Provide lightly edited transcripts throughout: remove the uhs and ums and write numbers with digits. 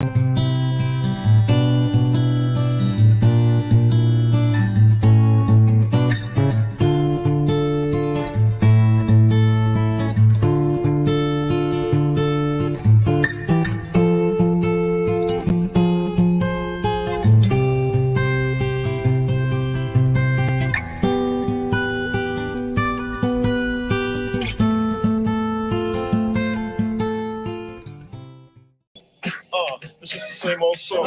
It's just the same old song.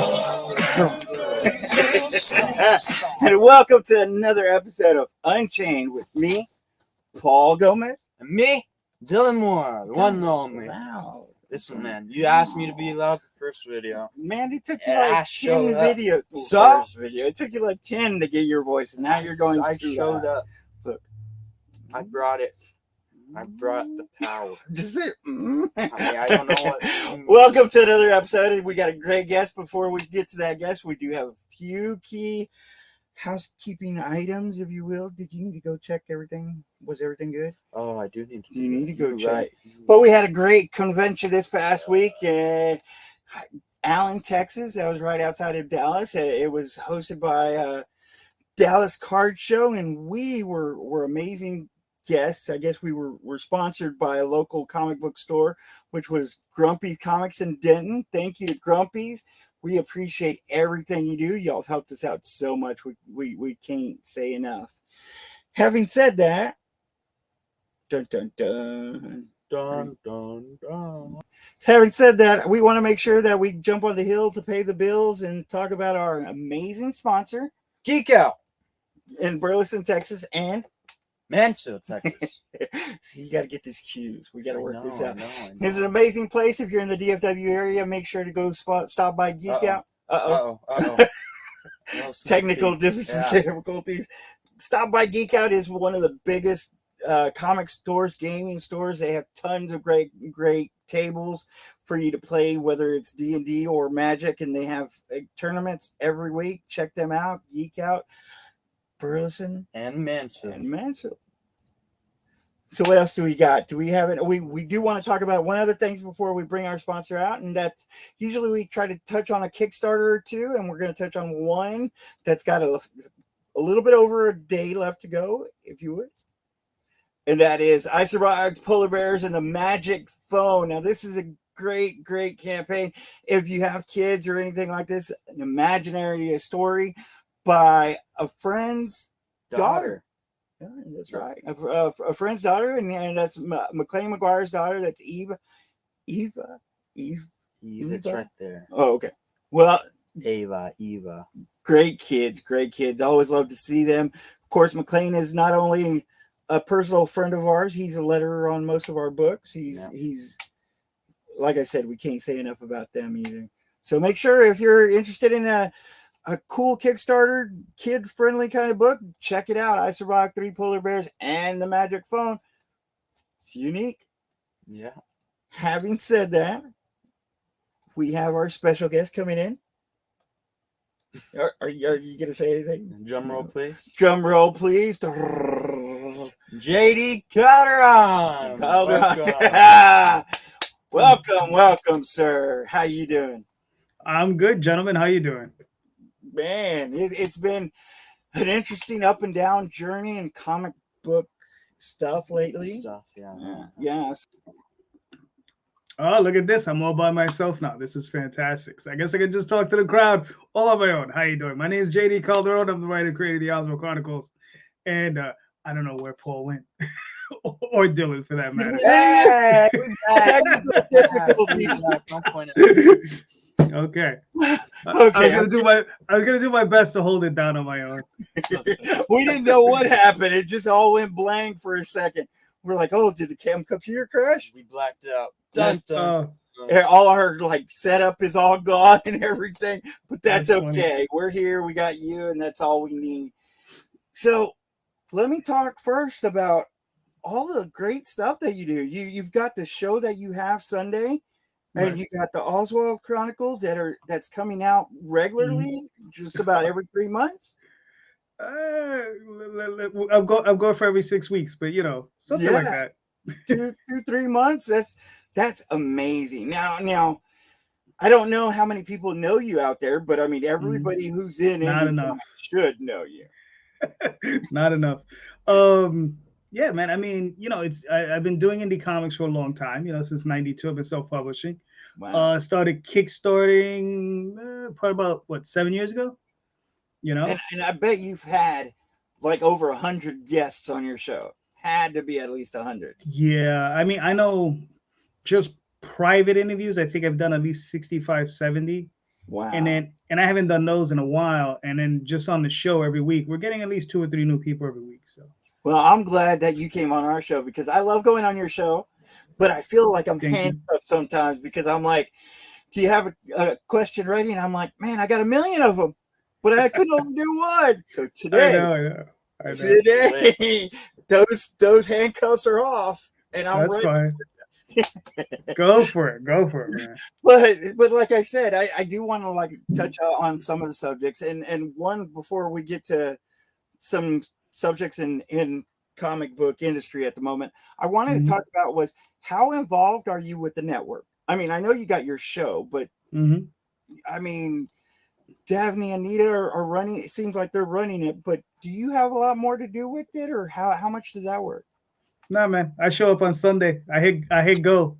And welcome to another episode of Unchained with me, Paul Gomez. And me, Dylan Moore, the one and only. Wow. Listen, man, you asked me to be loud the first video. Man, it took you And I like 10 showed up. videos. So? First video. It took you like 10 to get your voice, and now you're going I to showed up. Look. I brought it. I brought the power. Does it? I don't know what. Welcome to another episode. We got a great guest. Before we get to that guest, we do have a few key housekeeping items, if you will. Did you need to go check everything? Was everything good? Oh, I do need to. You need to go check. Right. But we had a great convention this past week in Allen, Texas. That was right outside of Dallas. It was hosted by Dallas Card Show, and we were amazing guests. I guess we were sponsored by a local comic book store, which was Grumpy's Comics in Denton. Thank you to Grumpy's. We appreciate everything you do. Y'all have helped us out so much. We can't say enough. Having said that, dun dun dun. Dun, dun, dun. So having said that, we want to make sure that we jump on the hill to pay the bills and talk about our amazing sponsor, Geek Out, in Burleson, Texas, and Mansfield, Texas. you got to get these cues. We got to work this out. I know. It's an amazing place. If you're in the DFW area, make sure to go stop by Geek Out. Technical difficulties. Stop by Geek Out is one of the biggest comic stores, gaming stores. They have tons of great tables for you to play, whether it's D&D or Magic, and they have tournaments every week. Check them out. Geek Out, Burleson, And Mansfield. So what else do we got? Do we have it? We do want to talk about one other thing before we bring our sponsor out, and that's usually we try to touch on a Kickstarter or two, and we're going to touch on one that's got a little bit over a day left to go, if you would. And that is I Survived Polar Bears and the Magic Phone. Now, this is a great campaign. If you have kids or anything like this, an imaginary story by a friend's daughter. Yeah, that's right. A friend's daughter, and that's McLean McGuire's daughter. That's Eva. It's right there. Oh, okay. Well, Eva. great kids. Always love to see them. Of course, McLean is not only a personal friend of ours, he's a letterer on most of our books. He's like I said, we can't say enough about them either. So make sure if you're interested in a cool Kickstarter, kid-friendly kind of book, check it out. I Survived 3 Polar Bears and the Magic Phone. It's unique. Yeah. Having said that, we have our special guest coming in. Are you going to say anything? Drum roll, please. Drum roll, please. Jd Calderon. Welcome, sir. How you doing? I'm good, gentlemen. How you doing? Man, it's been an interesting up and down journey in comic book stuff lately. Yeah. Oh, look at this. I'm all by myself now. This is fantastic. So I guess I can just talk to the crowd all on my own. How you doing? My name is Jd Calderon. I'm the writer and creator of the Oswald Chronicles. And I don't know where Paul went. Or Dylan, for that matter. Hey, technical difficulties. Don't point it. Okay. Okay. I was gonna do my best to hold it down on my own. We didn't know what happened. It just all went blank for a second. We're like, oh, did the computer crash? We blacked out. Dun, dun. All our setup is all gone and everything, but that's okay. Funny. We're here. We got you, and that's all we need. So let me talk first about all the great stuff that you do. You've got the show that you have Sunday, and Right. you got the Oswald Chronicles that's coming out regularly, just about every 3 months. I'll go for every 6 weeks, but something like that. 2-3 months. That's amazing. Now, I don't know how many people know you out there, but I mean, everybody who's in Not indie enough. comics should know you. Not enough. Yeah, man. I mean, I've been doing indie comics for a long time. Since '92, I've been self-publishing. Wow. Started kickstarting probably about 7 years ago. And I bet you've had like over 100 guests on your show. Had to be at least 100. Yeah, I mean, I know just private interviews, I think I've done at least 65, 70. Wow. And I haven't done those in a while. And then just on the show every week, we're getting at least 2 or 3 new people every week. So, well, I'm glad that you came on our show because I love going on your show, but I feel like I'm handcuffed sometimes because I'm like, do you have a question ready? And I'm like, man, I got 1 million of them, but I couldn't only do one. So today, I know. Today, those handcuffs are off, and I'm That's ready. fine. Go for it, man. But like I said, I do want to like touch on some of the subjects, and one before we get to some subjects in comic book industry at the moment, I wanted to talk about was how involved are you with the network? I mean, I know you got your show, but I mean, Daphne and Anita are running. It seems like they're running it, but do you have a lot more to do with it, or how much does that work? No, man. I show up on Sunday. I hit go.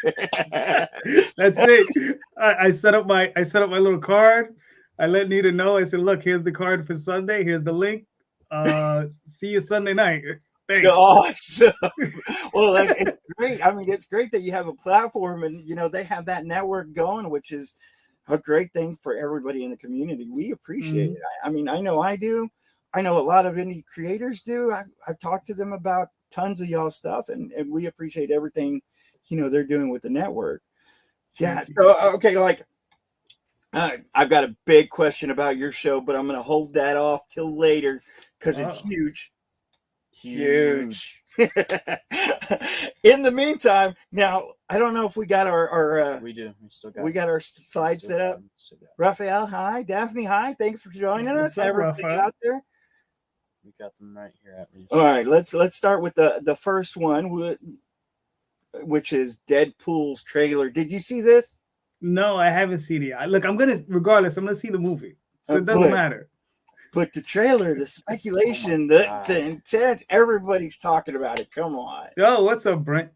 That's it. I set up my little card. I let Nita know. I said, "Look, here's the card for Sunday. Here's the link. See you Sunday night." Thanks. Awesome. Well, it's great. I mean, it's great that you have a platform, and they have that network going, which is a great thing for everybody in the community. We appreciate it. I mean, I know I do. I know a lot of indie creators do. I've talked to them about tons of y'all stuff, and we appreciate everything they're doing with the network. Yeah. So okay, like I've got a big question about your show, but I'm going to hold that off till later because it's huge. In the meantime, now I don't know if we got our we do. We got our slides set up. Raphael, hi. Daphne, hi. Thanks for joining us. Everybody out there. We got them right here at least. All right, let's start with the first one, which is Deadpool's trailer. Did you see this? No, I haven't seen it. Look, I'm gonna see the movie, so it doesn't matter. But the trailer, the speculation, the intent, everybody's talking about it. Come on. Yo, what's up, Brent?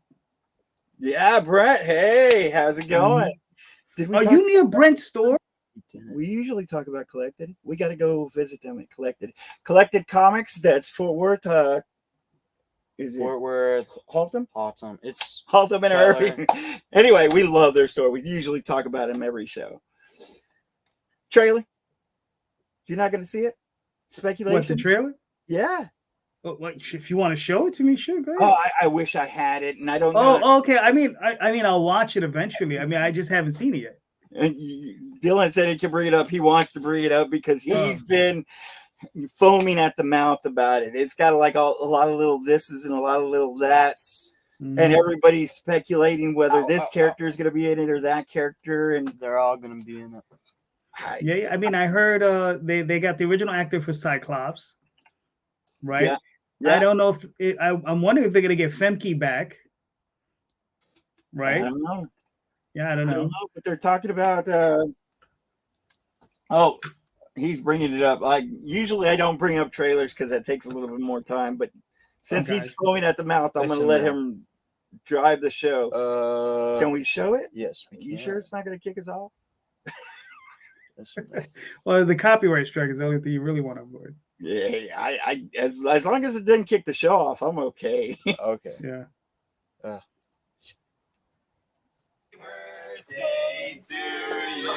Yeah, Brent. Hey, how's it going? Are you near Brent's store? We usually talk about Collected. We got to go visit them at Collected. Collected Comics. That's Fort Worth. Is it Fort Worth, Haltom? Haltom. It's Haltom and Irving. Anyway, we love their store. We usually talk about them every show. Trailer. You're not going to see it? Speculation. What's the trailer? Yeah. Well, if you want to show it to me, sure, go ahead. Oh, I wish I had it, and I don't know. Oh, okay. I mean, I'll watch it eventually. I mean, I just haven't seen it yet. And Dylan said he can bring it up. He wants to bring it up because he's been foaming at the mouth about it. It's got like a lot of little thises and a lot of little that's, and everybody's speculating whether this character is going to be in it or that character, and they're all going to be in it. Yeah, I mean, I heard they got the original actor for Cyclops, right? Yeah. I don't know if I'm wondering if they're going to get Femke back, right? I don't know. Yeah, I don't know. But they're talking about. He's bringing it up. Usually I don't bring up trailers because that takes a little bit more time. But since he's foaming at the mouth, I'm going to let him drive the show. Can we show it? Yes. We can. You sure it's not going to kick us off? Well, the copyright strike is the only thing you really want to avoid. Yeah, I as long as it didn't kick the show off, I'm okay. Okay. Yeah. Birthday to you.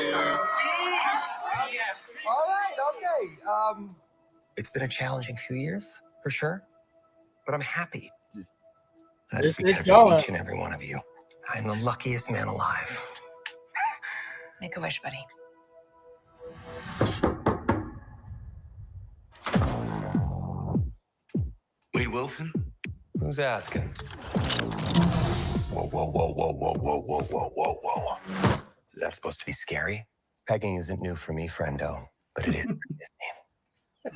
All right, okay. It's been a challenging few years, for sure, but I'm happy. That's because of each and every one of you. I'm the luckiest man alive. Make a wish, buddy. Wade Wilson? Who's asking? Whoa, whoa, whoa, whoa, whoa, whoa, whoa, whoa, whoa, whoa. Is that supposed to be scary? Pegging isn't new for me, friendo, but it is his name.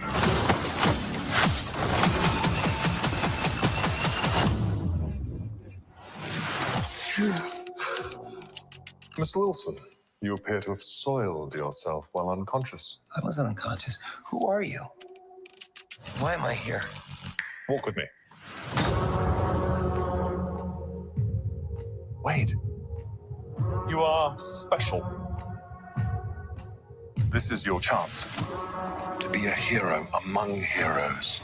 Mr. Wilson, You appear to have soiled yourself while unconscious. I wasn't unconscious. Who are you? Why am I here? Walk with me. Wait. You are special. This is your chance to be a hero among heroes.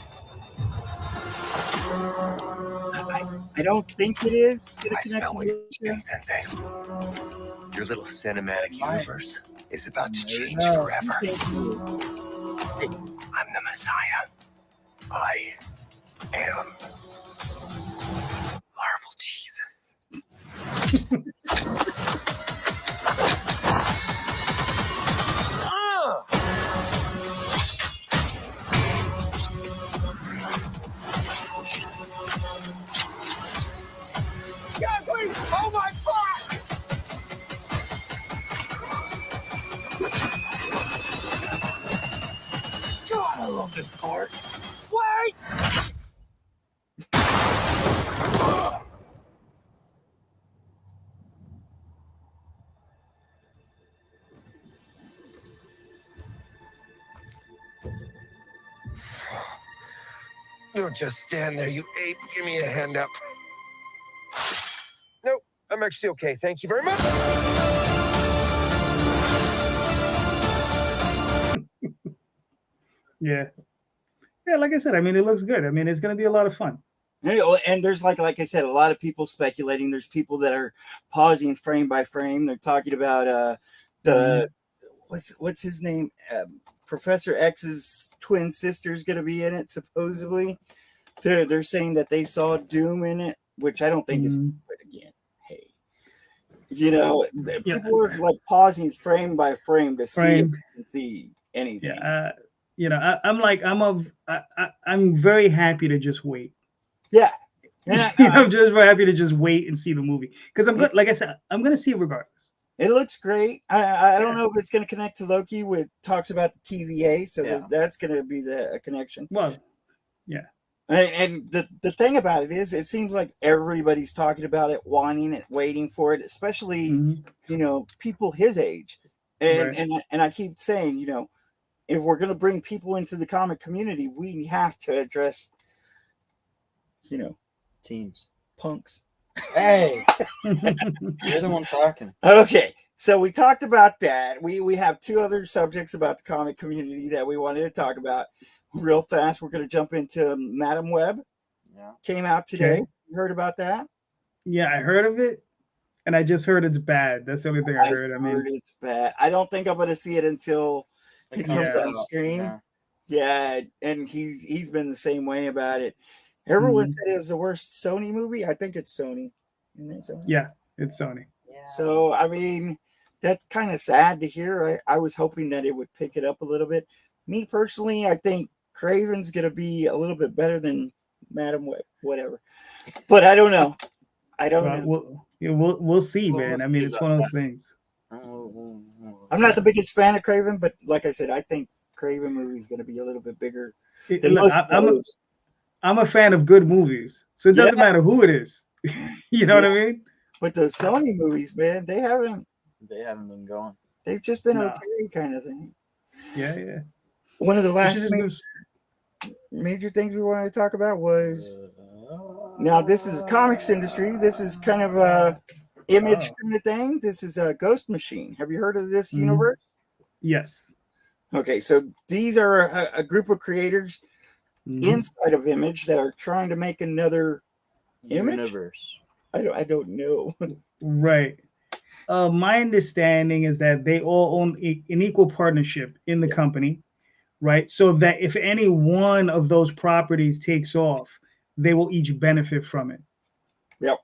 I don't think it is. I smell what you're doing, Sensei. Your little cinematic universe is about to change forever. I'm the Messiah. I am Marvel Jesus. God, please! Oh my God! God, I love this part. Wait! Don't just stand there, you ape. Give me a hand up. Nope, I'm actually okay. Thank you very much. Yeah. Yeah, like I said, I mean, it looks good. I mean, it's going to be a lot of fun. And there's like I said, a lot of people speculating. There's people that are pausing frame by frame. They're talking about the what's his name? Professor X's twin sister is going to be in it, supposedly. They're saying that they saw Doom in it, which I don't think is. But again, hey, people are like pausing frame by frame to see anything. Yeah, I'm very happy to just wait. Yeah. I'm just very happy to just wait and see the movie because I'm good. Like I said, I'm going to see it regardless. It looks great. I don't know if it's going to connect to Loki with talks about the TVA, so that's going to be the connection. Well, yeah. And the thing about it is, it seems like everybody's talking about it, wanting it, waiting for it, especially people his age. And I keep saying, if we're going to bring people into the comic community, we have to address, teens, punks. Hey, you're the one talking. Okay, so we talked about that. We have two other subjects about the comic community that we wanted to talk about real fast. We're going to jump into Madam Web. Yeah, came out today. You heard about that? Yeah, I heard of it, and I just heard it's bad. That's the only thing I heard. I mean, it's bad. I don't think I'm going to see it until it comes on stream. Yeah, and he's been the same way about it. Everyone said it was the worst Sony movie. I think it's Sony. Isn't it Sony? Yeah, it's Sony. Yeah. So, I mean, that's kind of sad to hear. I was hoping that it would pick it up a little bit. Me personally, I think Craven's going to be a little bit better than Madam Web, whatever. But I don't know. We'll see, man. I mean, it's one of those things. I'm not the biggest fan of Craven, but like I said, I think Craven movie is going to be a little bit bigger. I'm a fan of good movies, so it doesn't matter who it is. You know what I mean? But the Sony movies, man, they haven't been going. They've just been okay, kind of thing. Yeah. One of the last major things we wanted to talk about was now this is comics industry. This is kind of a image kind of thing. This is a Ghost Machine. Have you heard of this universe? Yes. Okay, so these are a group of creators inside of Image that are trying to make another universe. I don't know. Right. My understanding is that they all own an equal partnership in the company, right? So that if any one of those properties takes off, they will each benefit from it. Yep.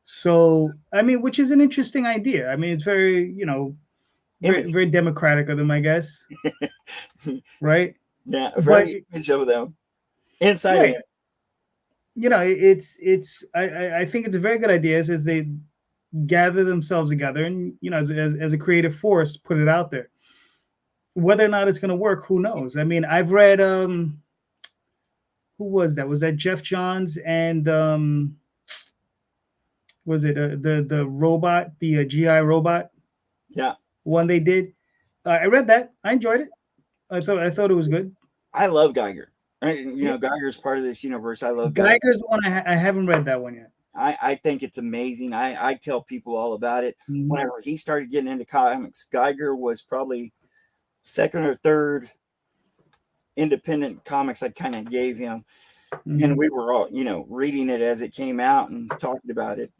So, I mean, which is an interesting idea. I mean, it's very, very democratic of them, I guess. Right? Yeah, very image of them inside of it. I think it's a very good idea as they gather themselves together and as a creative force put it out there. Whether or not it's going to work, who knows? I mean, I've read who was that? Was that Jeff Johns and was it the robot, the GI robot? Yeah. One they did. I read that. I enjoyed it. I thought it was good. I love Geiger. You know, Geiger's part of this universe. I love Geiger. Geiger's one. I haven't read that one yet. I think it's amazing. I tell people all about it. Mhm. Whenever he started getting into comics, Geiger was probably second or third independent comics I kind of gave him. Mhm. And we were all, you know, reading it as it came out and talking about it.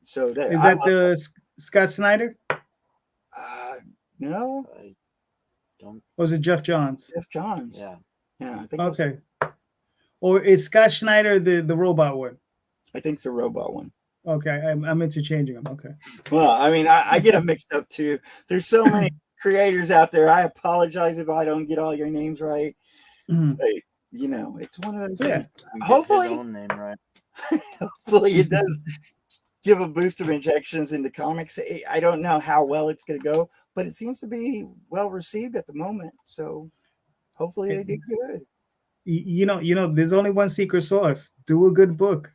So that Is that the Scott Snyder? No, I don't. Or was it Jeff Johns? Jeff Johns. Yeah. Yeah, I think Okay. Or is Scott Schneider the robot one? I think it's the robot one. Okay, I'm interchanging them. Okay. Well, I mean, I get them mixed up too. There's so many creators out there. I apologize if I don't get all your names right. Mhm. But, you know, it's one of those Yeah. things. Get Hopefully, his own name right. hopefully it does give a boost of injections into comics. I don't know how well it's going to go, but it seems to be well received at the moment. So hopefully they do good. You know, there's only one secret sauce. Do a good book.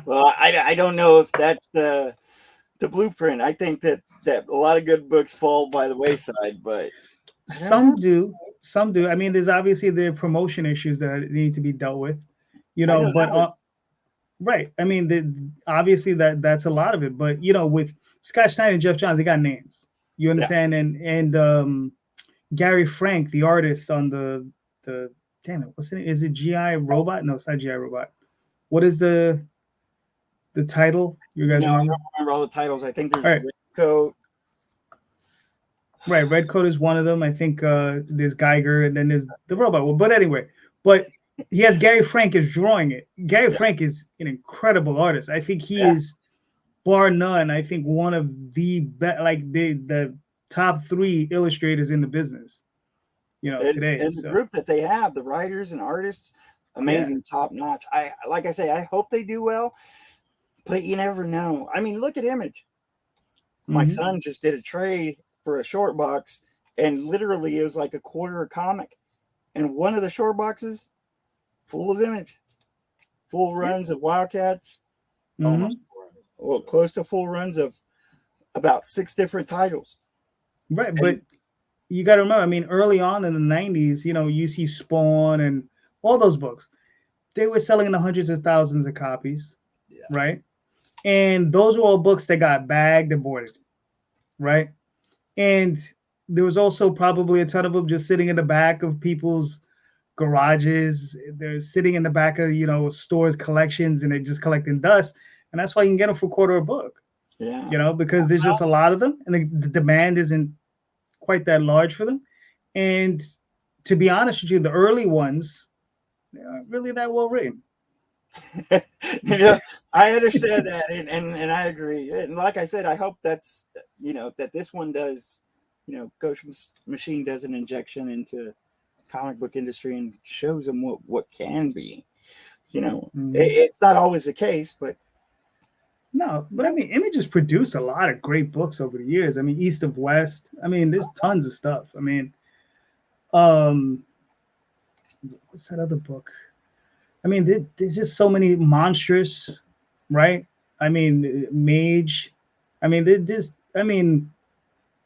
Well, I don't know if that's the blueprint. I think that a lot of good books fall by the wayside, but Some do. Some do. I mean, there's obviously the promotion issues that need to be dealt with. You I know, know but that was- right. I mean, obviously that's a lot of it. But you know, with Scott Stein and Jeff Johns, they got names. You understand? And Gary Frank, the artist on the damn it, what's it? Is it GI Robot? No, it's not GI Robot. What is the title? You guys I remember? don't remember all the titles. I think there's All right. Red Coat. Right, Red Coat is one of them. I think there's Geiger, and then there's the robot one. But anyway, but he has Gary Frank is drawing it. Gary Frank is an incredible artist. I think he is, bar none, I think one of the best, like the top 3 illustrators in the business. You know, today. And the group that they have, the writers and artists, amazing, top notch. Like I say, I hope they do well, but you never know. I mean, look at Image. My Mhm. son just did a trade for a short box, and literally it was like a quarter a comic, and one of the short boxes full of Image, full runs of Wildcats, Mhm. Almost. well, close to full runs of about 6 different titles. Right, but you got to remember, I mean, early on in the 90s, you know, you see Spawn and all those books, they were selling in the hundreds of thousands of copies, right? And those were all books that got bagged and boarded, right? And there was also probably a ton of them just sitting in the back of people's garages. They're sitting in the back of, you know, stores' collections, and they're just collecting dust. And that's why you can get them for $1/4 a book, Yeah. you know, because there's just a lot of them, and the demand isn't quite that large for them. And to be honest with you, the early ones, they aren't really that well written. You know, I understand that, and I agree. And like I said, I hope that's, you know, that this one does, you know, Ghost Machine does an injection into comic book industry and shows them what can be. You know, it's not always the case, but No, but I mean, Image has produced a lot of great books over the years. I mean, East of West. I mean, there's tons of stuff. I mean, what's that other book? I mean, there's just so many. Monstrous, right? I mean, Mage. I mean,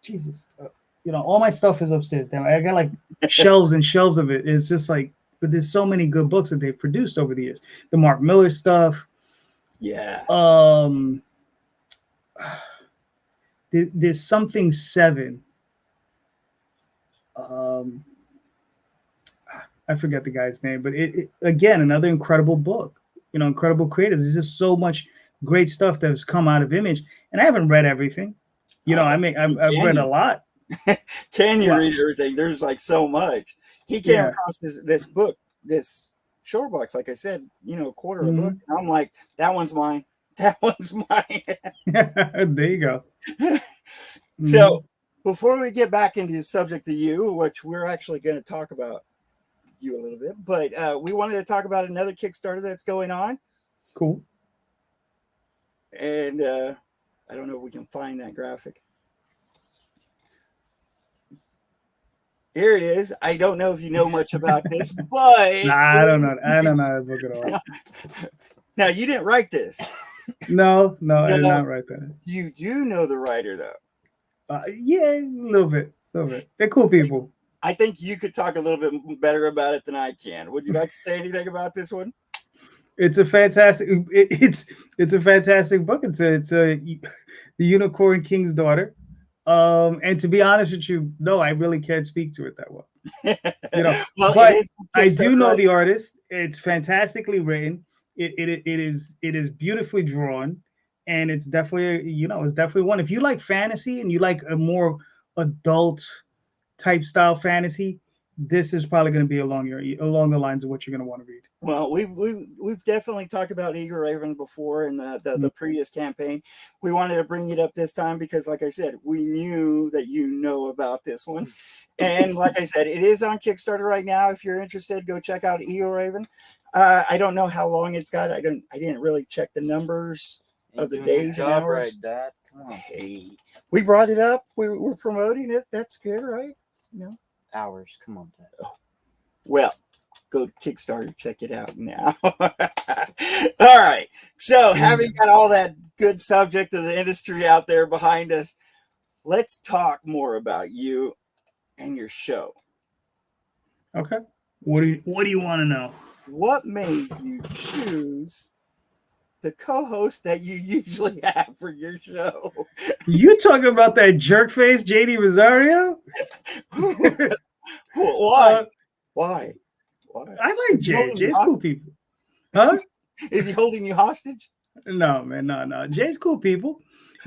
Jesus. You know, all my stuff is upstairs. Damn, I got like shelves and shelves of it. It's just like, but there's so many good books that they've produced over the years. The Mark Miller stuff. yeah. There's something 7. I forget the guy's name, but it again, another incredible book. You know, incredible creators. There's just so much great stuff that has come out of Image, and I haven't read everything. You know, I've read a lot. Can you read everything? There's like so much. He came across this book, this short box, like I said, you know, $1/4 a book. And I'm like, that one's mine. That one's mine. There you go. So before we get back into the subject of you, which we're actually going to talk about you a little bit, but we wanted to talk about another Kickstarter that's going on. Cool. And I don't know if we can find that graphic. Here it is. I don't know if you know much about this, but I don't know. I don't know that book at all. Now, you didn't write this. No, I did not write that. You do know the writer, though. Yeah, a little bit. They're cool people. I think you could talk a little bit better about it than I can. Would you like to say anything about this one? It's a fantastic. It's a fantastic book. It's the Unicorn King's Daughter. And to be honest with you, no, I really can't speak to it that well. You know, Well, but it is I do know right the artist. It's fantastically written. It is beautifully drawn, and it's definitely it's definitely one. If you like fantasy and you like a more adult type style fantasy, this is probably going to be along the lines of what you're going to want to read. Well, we've definitely talked about Eager Raven before in the previous campaign. We wanted to bring it up this time because, like I said, we knew that you know about this one, and like I said, it is on Kickstarter right now. If you're interested, go check out Eager Raven. I don't know how long it's got. I didn't really check the numbers of the days and hours. Right, Dad. Come on. Hey, we brought it up. We're promoting it. That's good, right? No Hours. Come on, Dad. Well, go to Kickstarter, check it out now. All right. So, having got all that good subject of the industry out there behind us, let's talk more about you and your show. Okay. What do you want to know? What made you choose the co-host that you usually have for your show? You talking about that jerk face JD Rosario? Why? Why? I like Jay. Jay's cool people. Huh? Is he holding you hostage? No, man, no. Jay's cool people.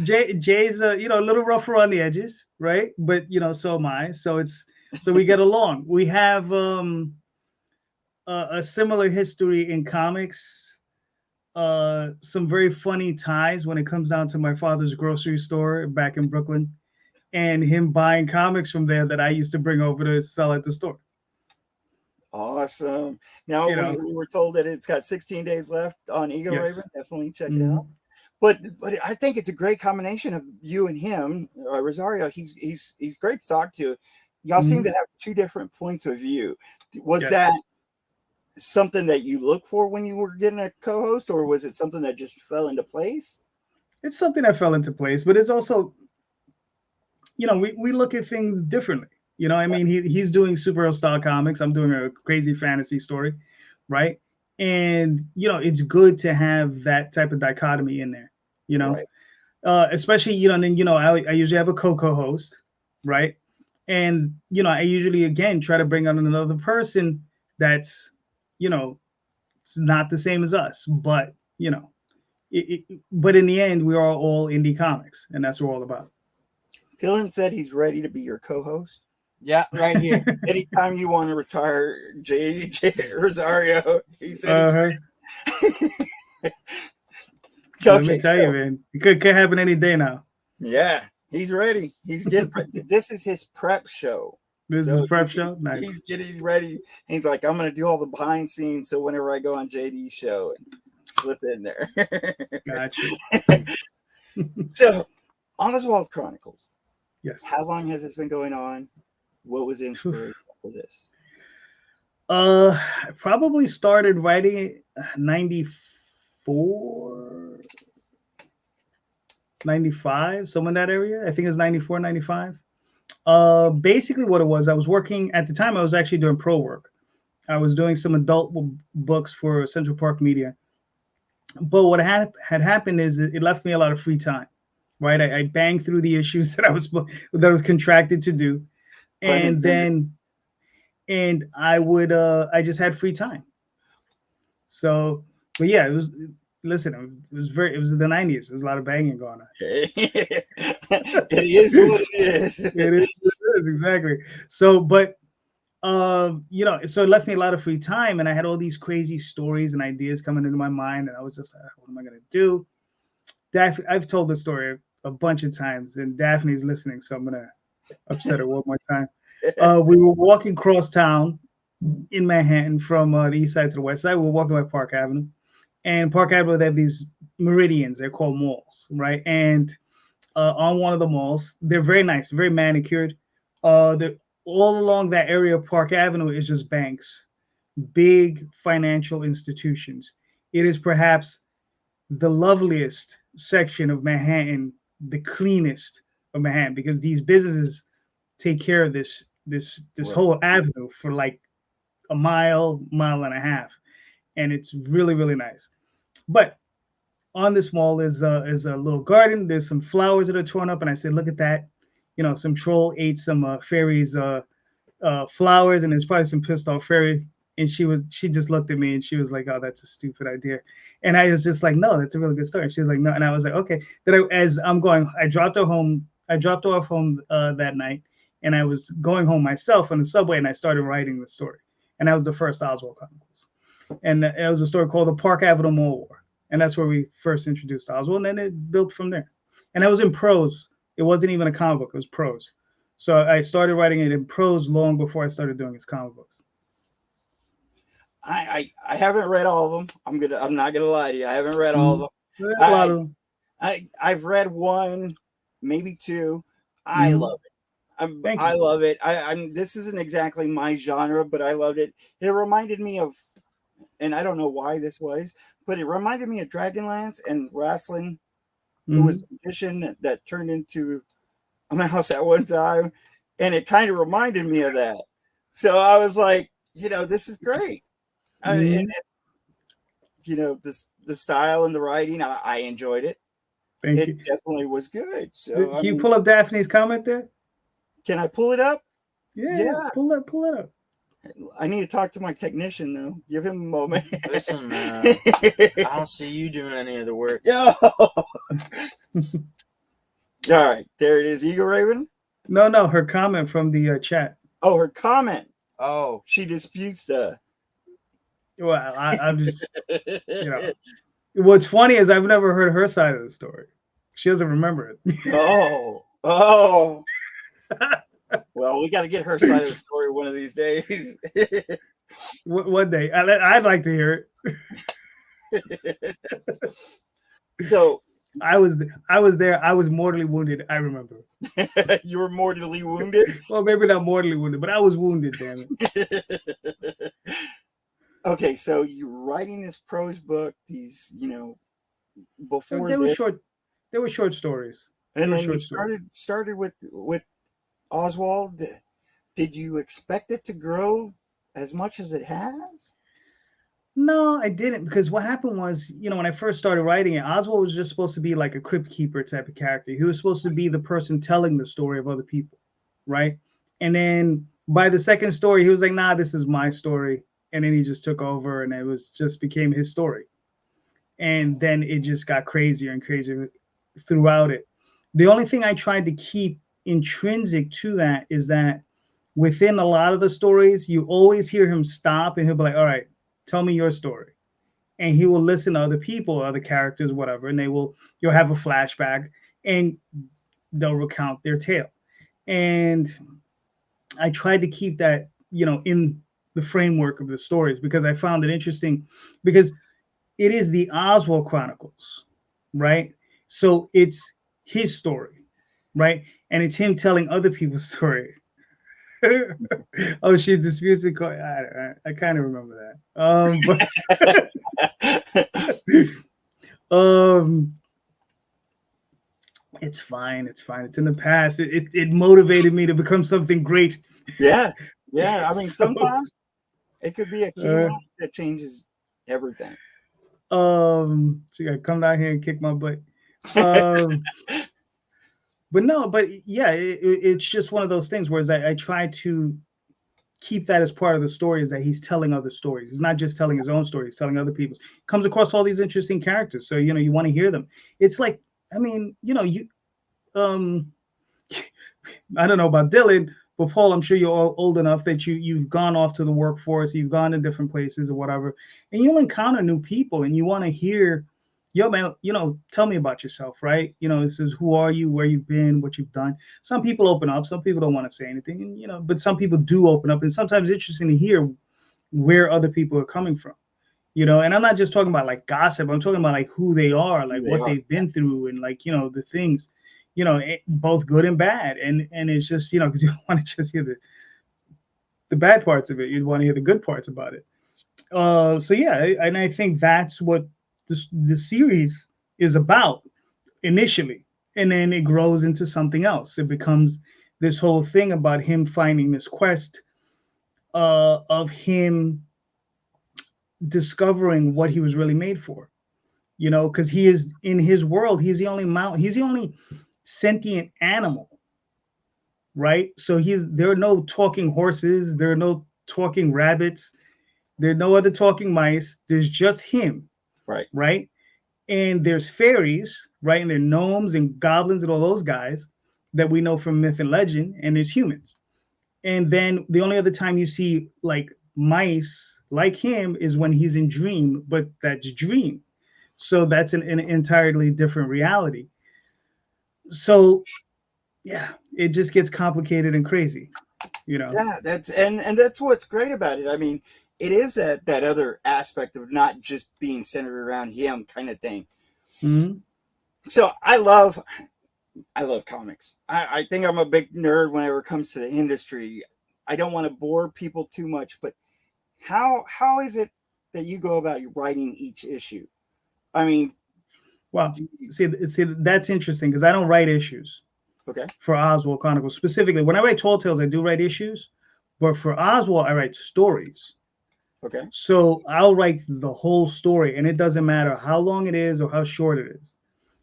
Jay's a little rougher on the edges, right? But so am I. So we get along. We have a similar history in comics. Some very funny ties when it comes down to my father's grocery store back in Brooklyn, and him buying comics from there that I used to bring over to sell at the store. Awesome. Now we were told that it's got 16 days left on Ego Raven. Definitely check it out. But I think it's a great combination of you and him, Rosario. He's great to talk to. Y'all seem to have two different points of view. Was that something that you look for when you were getting a co-host, or was it something that just fell into place? It's something that fell into place, but it's also, we look at things differently. I mean, he's doing superhero style comics. I'm doing a crazy fantasy story, right? And it's good to have that type of dichotomy in there. Especially I usually have a co-host, right? And I usually again try to bring on another person that's it's not the same as us, but but in the end we are all indie comics, and that's what we're all about. Dylan said he's ready to be your co-host. Yeah, right here. Anytime you want to retire Jd Rosario, he said. Let me tell you, man, it could happen any day now. Yeah, he's ready. He's getting. This is his prep show. This is his prep show. Nice. He's getting ready. He's like, I'm going to do all the behind scenes, so whenever I go on JD's show, and slip in there. Gotcha. So, on Oswald Chronicles. Yes. How long has this been going on? What was the inspiration for this? I probably started writing 94, 95, somewhere in that area. I think it's 94, 95. Basically what it was, I was working at the time. I was actually doing pro work. I was doing some adult books for Central Park Media. But what had happened is it left me a lot of free time, right? I banged through the issues that I was contracted to do. And I just had free time. So, but yeah, it was the 90s. There was a lot of banging going on. It is what it is. It is exactly. So, but so it left me a lot of free time, and I had all these crazy stories and ideas coming into my mind, and I was just like, what am I gonna do? I've told this story a bunch of times, and Daphne's listening, so I'm gonna upset her one more time. We were walking across town in Manhattan from the east side to the west side. We were walking by Park Avenue, and Park Avenue, they have these meridians. They're called malls, right? And on one of the malls, they're very nice, very manicured. All along that area of Park Avenue is just banks, big financial institutions. It is perhaps the loveliest section of Manhattan, the cleanest, of Manhattan, because these businesses take care of this Right. whole avenue for like a mile and a half, and it's really, really nice. But on this mall is a little garden. There's some flowers that are torn up, and I said, look at that. You know, some troll ate some fairies flowers, and there's probably some pissed off fairy. And she just looked at me and she was like, oh, that's a stupid idea. And I was just like, no, that's a really good story. She was like, no. And I was like, okay. Then as I'm going, I dropped her off home that night, and I was going home myself on the subway, and I started writing the story. And that was the first Oswald Chronicles. And it was a story called The Park Avenue Mall War. And that's where we first introduced Oswald, and then it built from there. And that was in prose. It wasn't even a comic book, it was prose. So I started writing it in prose long before I started doing his comic books. I haven't read all of them. I'm not gonna lie to you. I haven't read all of them. A lot of them. I've read one, maybe two. I love it. I love it. This isn't exactly my genre, but I loved it. It reminded me of, and I don't know why this was, but it reminded me of Dragonlance and wrestling. It was a magician that turned into a mouse at one time, and it kind of reminded me of that. So I was like, this is great. And, the style and the writing, I enjoyed it. Thank It you. definitely was good. So Can you pull up Daphne's comment there? Can I pull it up? Yeah. Pull it up. I need to talk to my technician though. Give him a moment. Listen, I don't see you doing any of the work. Yo. All right, there it is. Eagle Raven. No, her comment from the chat. Oh, her comment. Oh, She disputes the. Well, I'm just, What's funny is I've never heard her side of the story. She doesn't remember it. Oh. Well, we got to get her side of the story one of these days. One day, I'd like to hear it. So I was there. I was mortally wounded. I remember. You were mortally wounded. Well, maybe not mortally wounded, but I was wounded. Damn it. Okay, so you're writing this prose book. These, before They were short stories. and then you started with Oswald. Did you expect it to grow as much as it has? No, I didn't, because what happened was, when I first started writing it, Oswald was just supposed to be like a crypt keeper type of character. He was supposed to be the person telling the story of other people, right? And then by the second story, he was like, nah, this is my story. And then he just took over, and it just became his story. And then it just got crazier and crazier throughout it. The only thing I tried to keep intrinsic to that is that within a lot of the stories, you always hear him stop and he'll be like, all right, tell me your story. And he will listen to other people, other characters, whatever, and you'll have a flashback and they'll recount their tale. And I tried to keep that, in the framework of the stories, because I found it interesting, because it is the Oswald Chronicles, right? So it's his story, right? And it's him telling other people's story. Oh, she disputes the coin. I kind of remember that. It's fine. It's fine. It's in the past. It motivated me to become something great. Yeah. I mean, sometimes it could be a key moment that changes everything. So you gotta come down here and kick my butt. But yeah, it's just one of those things where I try to keep that as part of the story, is that he's telling other stories. He's not just telling his own story, he's telling other people's. Comes across all these interesting characters, so you want to hear them. It's like, I mean, I don't know about Dylan, but Paul, I'm sure you're all old enough that you've gone off to the workforce, you've gone to different places or whatever, and you'll encounter new people, and you want to hear, yo, man, tell me about yourself, right? This is, who are you, where you've been, what you've done. Some people open up, some people don't want to say anything, and but some people do open up, and sometimes it's interesting to hear where other people are coming from, and I'm not just talking about like gossip, I'm talking about like who they are, like what they've been through, and like, the things, both good and bad, and it's just, because you don't want to just hear the bad parts of it, you want to hear the good parts about it. So yeah, and I think that's what the series is about initially. and then it grows into something else. It becomes this whole thing about him finding this quest of him discovering what he was really made for, you know, because he is in his world, he's the only sentient animal, right? So there are no talking horses, there are no talking rabbits, there are no other talking mice, there's just him, right? And there's fairies, right? And there are gnomes and goblins and all those guys that we know from myth and legend, and there's humans. And then the only other time you see like mice like him is when he's in dream, but that's dream. So that's an entirely different reality. So yeah, it just gets complicated and crazy, you know. Yeah, that's what's great about it. I mean, it is that other aspect of not just being centered around him kind of thing. Mm-hmm. So I love comics. I think I'm a big nerd whenever it comes to the industry. I don't want to bore people too much, but how is it that you go about writing each issue? I mean, well, see, that's interesting because I don't write issues. Okay. For Oswald Chronicles specifically, when I write Tall Tales, I do write issues, but for Oswald, I write stories. Okay. So I'll write the whole story, and it doesn't matter how long it is or how short it is.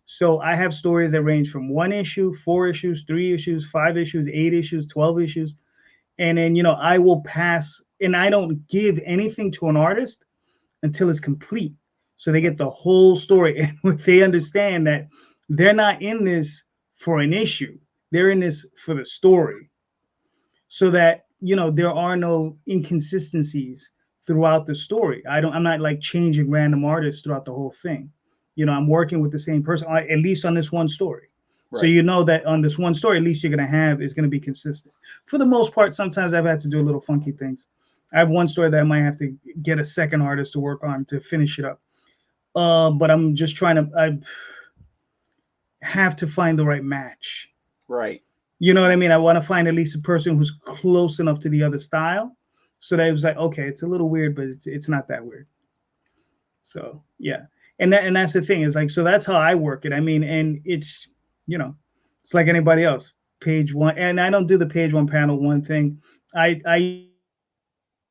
So I have stories that range from 1 issue, 4 issues, 3 issues, 5 issues, 8 issues, 12 issues. And then, you know, I will pass, and I don't give anything to an artist until it's complete. So they get the whole story, and they understand that they're not in this for an issue. They're in this for the story. So that, you know, there are no inconsistencies throughout the story. I'm not like changing random artists throughout the whole thing. You know, I'm working with the same person, at least on this one story. Right. So you know that on this one story, at least you're going to have is going to be consistent. For the most part, sometimes I've had to do little funky things. I have one story that I might have to get a second artist to work on to finish it up. But I'm just trying to, I have to find the right match. Right. You know what I mean? I want to find at least a person who's close enough to the other style. So that it was like, okay, it's a little weird, but it's not that weird. So yeah. And that's the thing is like, so that's how I work it. I mean, and it's, you know, it's like anybody else. Page one, and I don't do the page one panel one thing. I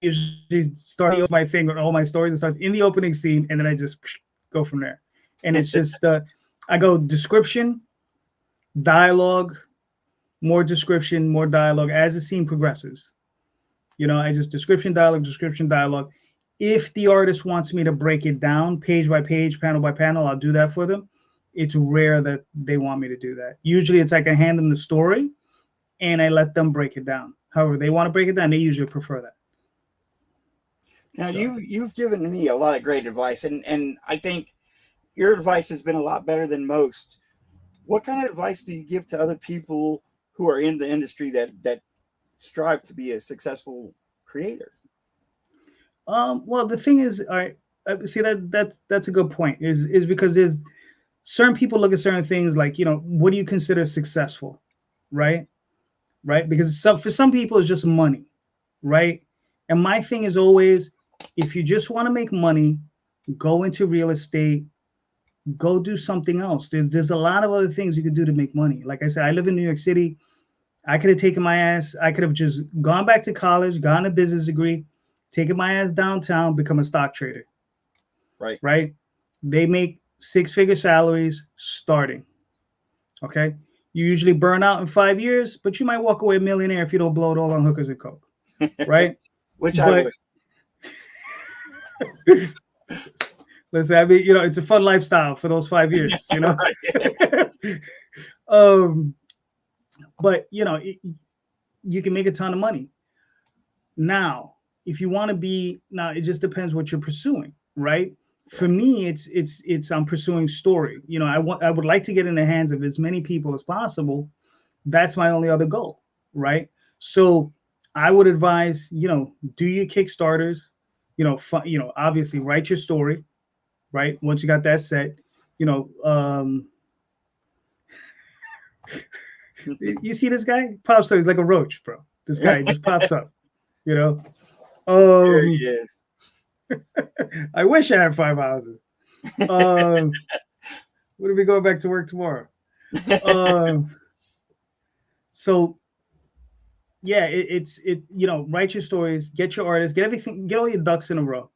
usually start my thing with all my stories. It starts in the opening scene, and then I just go from there. And it's just I go description, dialogue, more description, more dialogue as the scene progresses. You know, I just description, dialogue. If the artist wants me to break it down page by page, panel by panel, I'll do that for them. It's rare that they want me to do that. Usually it's like I hand them the story and I let them break it down. However, they want to break it down, they usually prefer that. Now, so. You've given me a lot of great advice, and I think your advice has been a lot better than most. What kind of advice do you give to other people who are in the industry that strive to be a successful creator? Well, the thing is, I see that's a good point. Is because there's certain people look at certain things like, you know, what do you consider successful, right? Because for some people it's just money, right? And my thing is always, if you just want to make money, go into real estate, go do something else. There's a lot of other things you could do to make money. Like I said, I live in New York City. I could have taken my ass. I could have just gone back to college, gotten a business degree, taken my ass downtown, become a stock trader. Right. They make 6-figure salaries starting. Okay. You usually burn out in 5 years, but you might walk away a millionaire if you don't blow it all on hookers and coke. Right. I would. Listen, I mean, you know, it's a fun lifestyle for those 5 years, you know. But you know, you can make a ton of money. Now, if you want to be, now it just depends what you're pursuing, right? For me, it's I'm pursuing story. You know, I would like to get in the hands of as many people as possible. That's my only other goal, right? So I would advise, you know, do your Kickstarters, you know, obviously write your story, right? Once you got that set, you know, you see this guy pops up. He's like a roach, bro. This guy just pops up, you know. There he is. I wish I had 5 houses. When are we going back to work tomorrow? So yeah, write your stories, get your artists, get everything, get all your ducks in a row,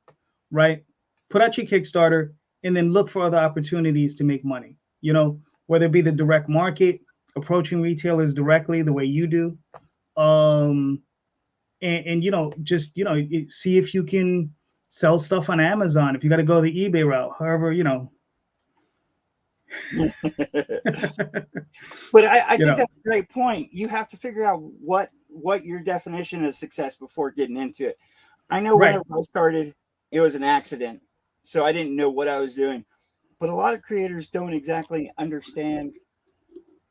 right? Put out your Kickstarter and then look for other opportunities to make money, whether it be the direct market, approaching retailers directly the way you do. And just see if you can sell stuff on Amazon, if you got to go the eBay route, however. But I think that's a great point. You have to figure out what your definition of success before getting into it. I know Right. whenever I started, it was an accident, so I didn't know what I was doing. But a lot of creators don't exactly understand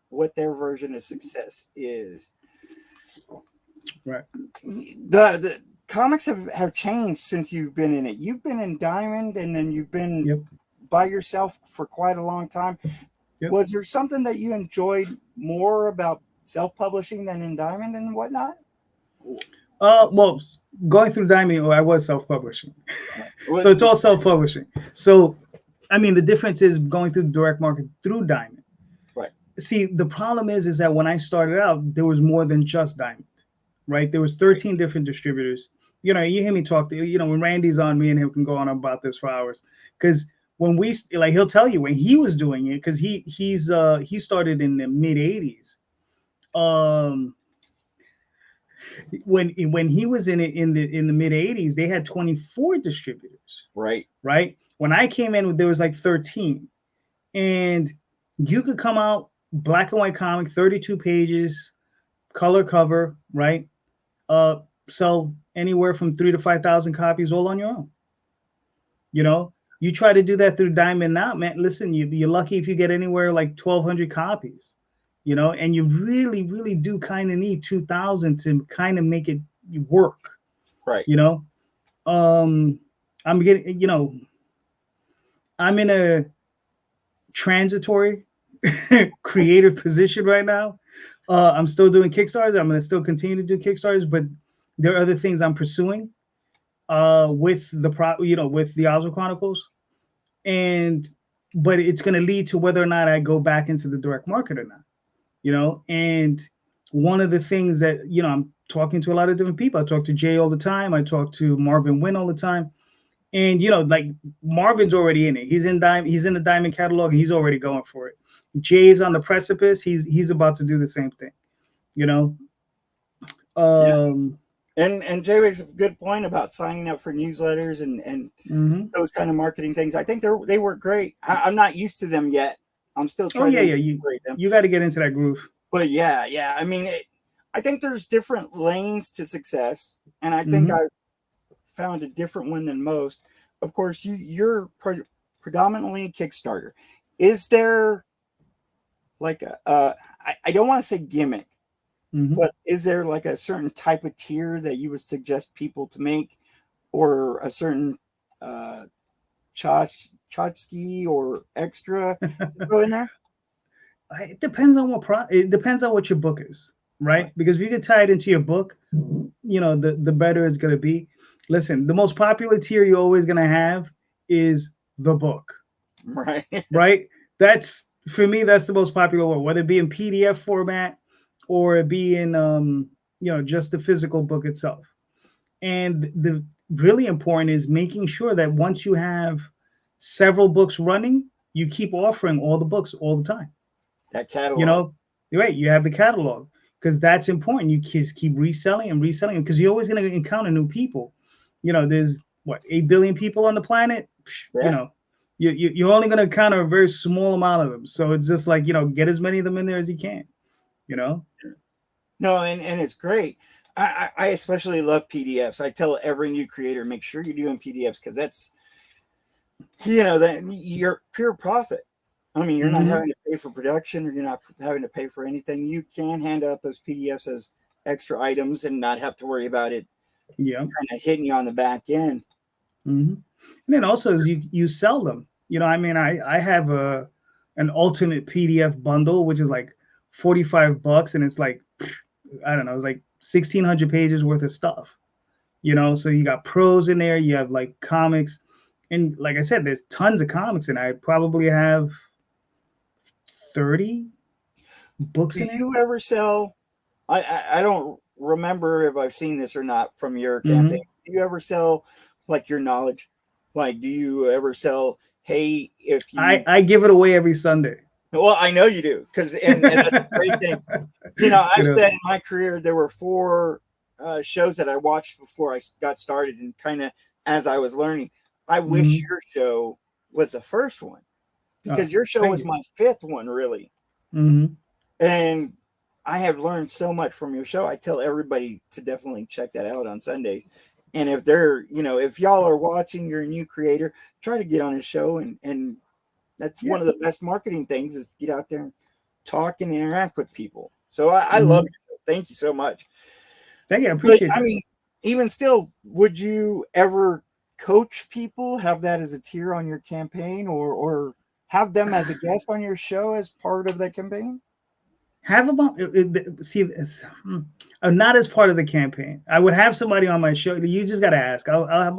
what their version of success is. Right. The comics have changed since you've been in it. You've been in Diamond, and then you've been Yep. by yourself for quite a long time. Yep. Was there something that you enjoyed more about self-publishing than in Diamond and whatnot? Well, going through Diamond, I was self-publishing. So it's all self-publishing. So, I mean, the difference is going through the direct market through Diamond. Right. See, the problem is that when I started out, there was more than just Diamond, right? There was 13 different distributors. You hear me talk to, when Randy's on, me and him can go on about this for hours. Because when he'll tell you when he was doing it, because he started in the mid 80s. When he was in it in the mid 80s, they had 24 distributors. Right. When I came in, there was like 13, and you could come out black and white comic, 32 pages, color cover, right? Sell anywhere from 3,000 to 5,000 copies all on your own. You try to do that through Diamond now, man. Listen, you're lucky if you get anywhere like 1,200 copies, and you really, really do kind of need 2,000 to kind of make it work. Right. I'm getting, I'm in a transitory creative position right now. I'm still doing Kickstarters. I'm going to still continue to do Kickstarters, but there are other things I'm pursuing with the Oswald Chronicles, but it's going to lead to whether or not I go back into the direct market or not. And one of the things that I'm talking to a lot of different people. I talk to Jay all the time. I talk to Marvin Wynn all the time, and like Marvin's already in it. He's in the Diamond catalog, and he's already going for it. Jay's on the precipice. He's about to do the same thing. And Jay makes a good point about signing up for newsletters and those kind of marketing things. I think they work great. I'm not used to them yet. I'm still trying to integrate them. You got to get into that groove. But yeah. I mean, I think there's different lanes to success, and I think I've found a different one than most. Of course, you're predominantly Kickstarter. Is there like I don't want to say gimmick, but is there like a certain type of tier that you would suggest people to make, or a certain tchotchke or extra to throw in there? It depends on it depends on what your book is, right? Because if you can tie it into your book, the better it's going to be. Listen, the most popular tier you're always going to have is the book, right? That's, for me, that's the most popular one, whether it be in PDF format or it be in just the physical book itself. And the really important is making sure that once you have several books running, you keep offering all the books all the time. That catalog. Right, you have the catalog, because that's important. You just keep reselling and reselling, because you're always going to encounter new people. There's 8 billion people on the planet. Yeah. You're only going to encounter a very small amount of them. So it's just like, get as many of them in there as you can. No, and it's great. I especially love PDFs. I tell every new creator, make sure you're doing PDFs, because that's, that you're pure profit. I mean, you're not having to pay for production, or you're not having to pay for anything. You can hand out those PDFs as extra items and not have to worry about it kind of hitting you on the back end. And then also you sell them. I have an alternate PDF bundle, which is like $45, and it's like, I don't know, it's like 1,600 pages worth of stuff. So you got prose in there, you have like comics, and like I said, there's tons of comics, and I probably have 30 Books Do in it? you ever sell? I don't remember if I've seen this or not from your Mm-hmm. campaign. Do you ever sell like your knowledge? Like, do you ever sell? Hey, if you, I give it away every Sunday. well, I know you do, because and that's a great thing. You know, I've You know? said in my career there were 4 shows that I watched before I got started, and kind of as I was learning. I wish Mhm. your show was the first one, because your show thank was you. my 5th one, really. Mhm. And I have learned so much from your show. I tell everybody to definitely check that out on Sundays. And if they're, you know, if y'all are watching, you're a new creator, try to get on his show. And that's one of the best marketing things, is to get out there and talk and interact with people. So I love it. Thank you so much. Thank you. I But appreciate I that. mean, even still, would you ever coach people, have that as a tier on your campaign, or have them as a guest on your show as part of the campaign? Have about see this, not as part of the campaign. I would have somebody on my show. You just got to ask. I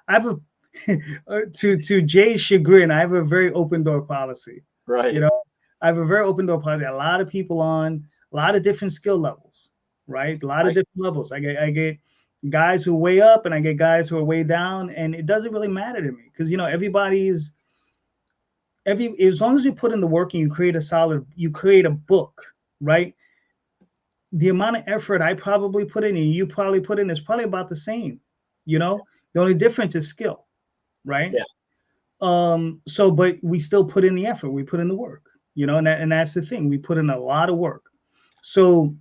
have a to Jay's chagrin. I have a very open door policy. Right. You know, I have a very open door policy. A lot of people on a lot of different skill levels, right? A lot of different levels. I get guys who are way up, and I get guys who are way down, and it doesn't really matter to me, because you know everybody's as long as you put in the work and you create a book, right? The amount of effort I probably put in and you probably put in is probably about the same. You know, the only difference is skill, right? Yeah. So but we still put in the effort, we put in the work, you know, and that's the thing. We put in a lot of work. So,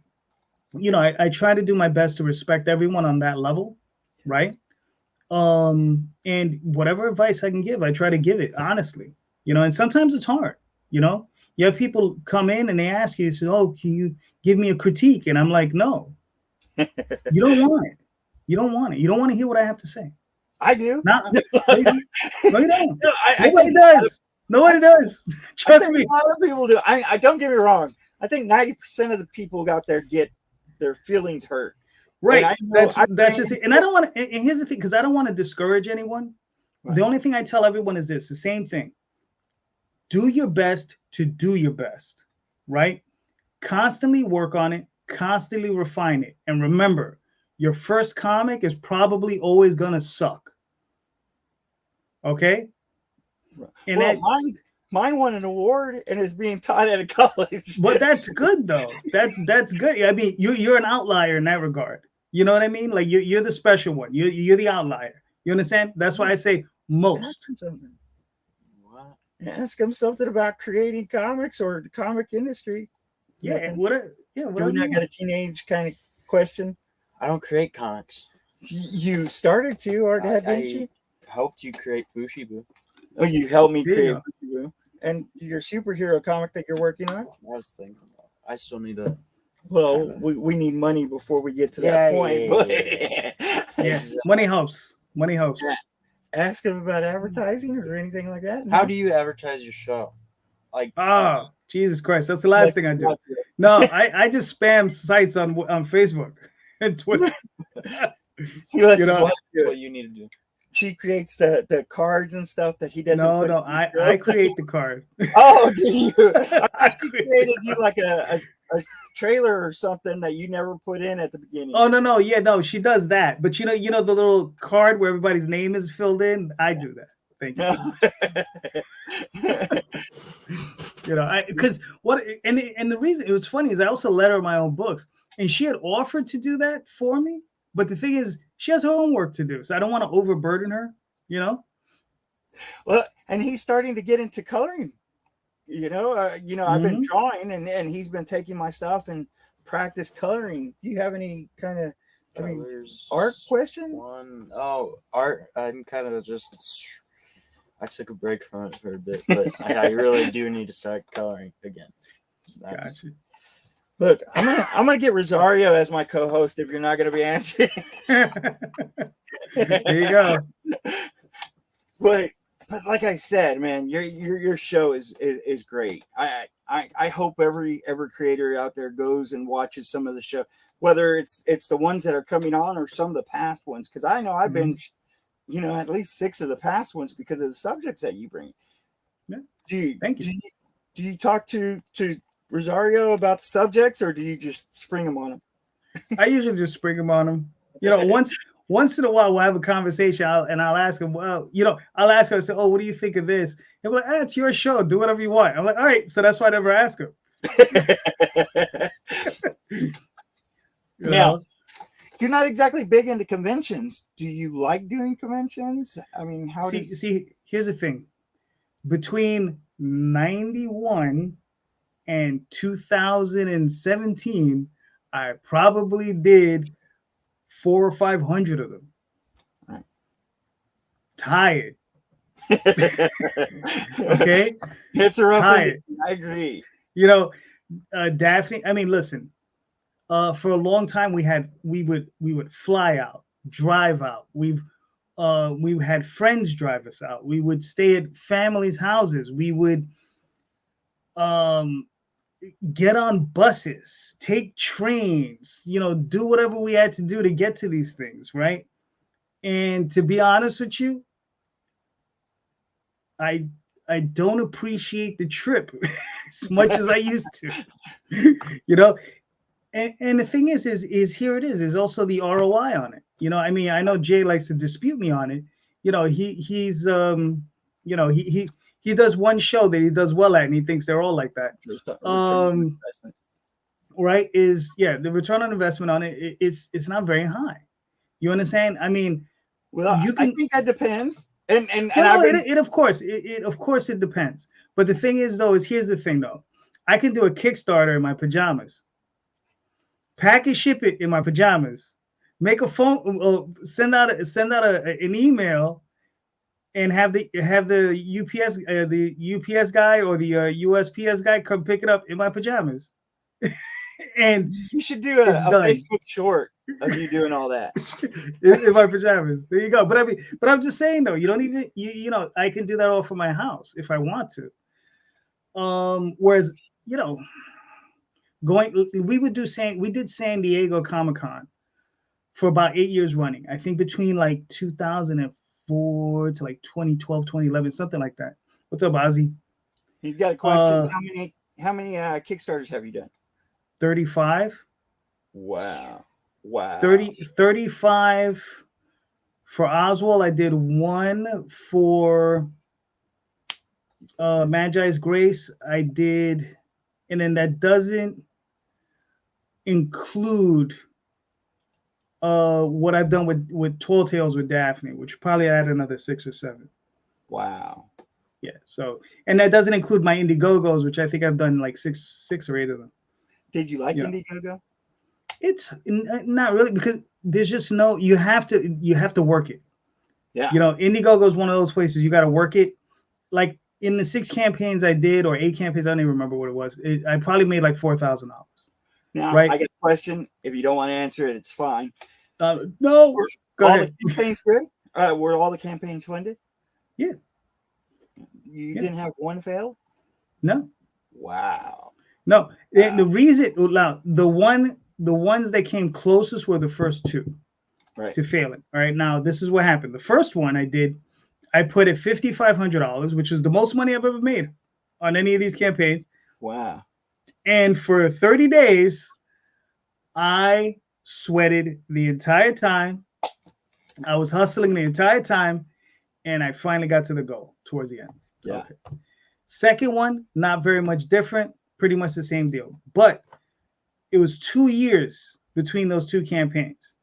you know, I try to do my best to respect everyone on that level, right? And whatever advice I can give, I try to give it honestly, you know, and sometimes it's hard, you know. You have people come in and they ask you, say, oh, can you give me a critique? And I'm like, no, you don't want it. You don't want it. You don't want to hear what I have to say. I do. No, no, you don't. No, you don't. No, I Nobody think does. Nobody does. Trust me. A lot of people do. I don't get me wrong. I think 90% of the people out there get their feelings hurt. Right. And I know, That's just it. And I don't want to, and here's the thing, because I don't want to discourage anyone. Right. The only thing I tell everyone is this, the same thing. Do your best to do your best, right? Constantly work on it, constantly refine it. And remember, your first comic is probably always going to suck. Okay? And well, mine won an award and is being taught at a college. But that's good though. That's good. I mean, you're an outlier in that regard. You know what I mean? Like you're the special one. You're the outlier. You understand? That's why I say most. Ask him something about creating comics or the comic industry. Yeah. Do we not get a teenage kind of question? I don't create comics. You started to, or didn't you? Helped you create Bushibu. Oh, you helped me create Yeah. Bushibu. And your superhero comic that you're working on? I was thinking about. I still need to. Well, we need money before we get to that point. Yes, money helps. Money helps. Ask him about advertising or anything like that. How do you advertise your show? Like, oh, Jesus Christ, that's the last thing I do. No, I just spam sites on Facebook and Twitter. You know, that's what you need to do. She creates the cards and stuff that he doesn't. No, I create the card. Oh, do you? I created you like a trailer or something that you never put in at the beginning. Oh no, yeah, no, she does that. But you know the little card where everybody's name is filled in. I do that. Thank you. You know, because and the reason it was funny is I also let her my own books, and she had offered to do that for me. But the thing is, she has her own work to do, so I don't want to overburden her. You know. Well, and he's starting to get into coloring. You know, I've been drawing, and he's been taking my stuff and practice coloring. Do you have any kind of art question? Art. I'm kind of just. I took a break from it for a bit, but I really do need to start coloring again. Gotcha. Look, I'm gonna get Rosario as my co-host if you're not gonna be answering. There you go. But like I said, man, your show is great. I hope every creator out there goes and watches some of the show, whether it's the ones that are coming on or some of the past ones, because I know I've been, at least 6 of the past ones because of the subjects that you bring. Yeah. Do you, Thank you. Do you talk to Rosario about subjects, or do you just spring them on them? I usually just spring them on him. You know, once in a while we'll have a conversation, I'll ask him. Well, you know, I'll ask him. I say, "Oh, what do you think of this?" He'll be like, "It's your show. Do whatever you want." I'm like, "All right." So that's why I never ask him. You Now, know? you're not exactly big into conventions. Do you like doing conventions? I mean, see, here's the thing. Between 91 and 2017, I probably did 400 or 500 of them. Right. Tired. Okay? It's a rough Tired. thing. I agree. You know, Daphne, I mean, listen, for a long time we would fly out, drive out. We had friends drive us out. We would stay at families' houses. We would get on buses, take trains, you know, do whatever we had to do to get to these things, right? And to be honest with you, I don't appreciate the trip as much as I used to. You know, and the thing is here it is. There's also the ROI on it. You know, I mean, I know Jay likes to dispute me on it. You know, he's you know, he does one show that he does well at, and he thinks they're all like that. Right? The return on investment on it's not very high. You understand? I mean, well, I think that depends. It of course it depends. But the thing is, though, here's the thing, though. I can do a Kickstarter in my pajamas, pack and ship it in my pajamas, make a phone, send out an email, and have the UPS guy or the USPS guy come pick it up in my pajamas. And you should do a Facebook short of you doing all that in my pajamas. There you go. But I'm just saying, though, you don't even you know, I can do that all from my house if I want to. Whereas, you know, we did San Diego Comic-Con for about 8 years running. I think between like 2004 to like 2012, 2011, something like that. What's up, Ozzy? He's got a question. How many Kickstarters have you done? 35. Wow. 35 for Oswald. I did one for Magi's Grace. I did, and then that doesn't include what I've done with Tall Tales with Daphne, which probably add another 6 or 7. Wow. Yeah. So, and that doesn't include my Indiegogos, which I think I've done like 6 or 8 of them. Did you like Indiegogo? It's not really, because there's just no. You have to work it. Yeah. You know, Indiegogo is one of those places you got to work it. Like in the 6 campaigns I did, or 8 campaigns, I don't even remember what it was. I probably made like $4,000. Now, right? I got a question. If you don't want to answer it, it's fine. No. Go ahead. The campaigns good? Were all the campaigns funded? Yeah. You didn't have one fail? No. Wow. No. Wow. The reason, the ones that came closest were the first 2 to failing. All right. Now, this is what happened. The first one I put at $5,500, which is the most money I've ever made on any of these campaigns. Wow. And for 30 days, I sweated the entire time. I was hustling the entire time, and I finally got to the goal towards the end. Yeah. Okay. Second one, not very much different, pretty much the same deal. But it was 2 years between those 2 campaigns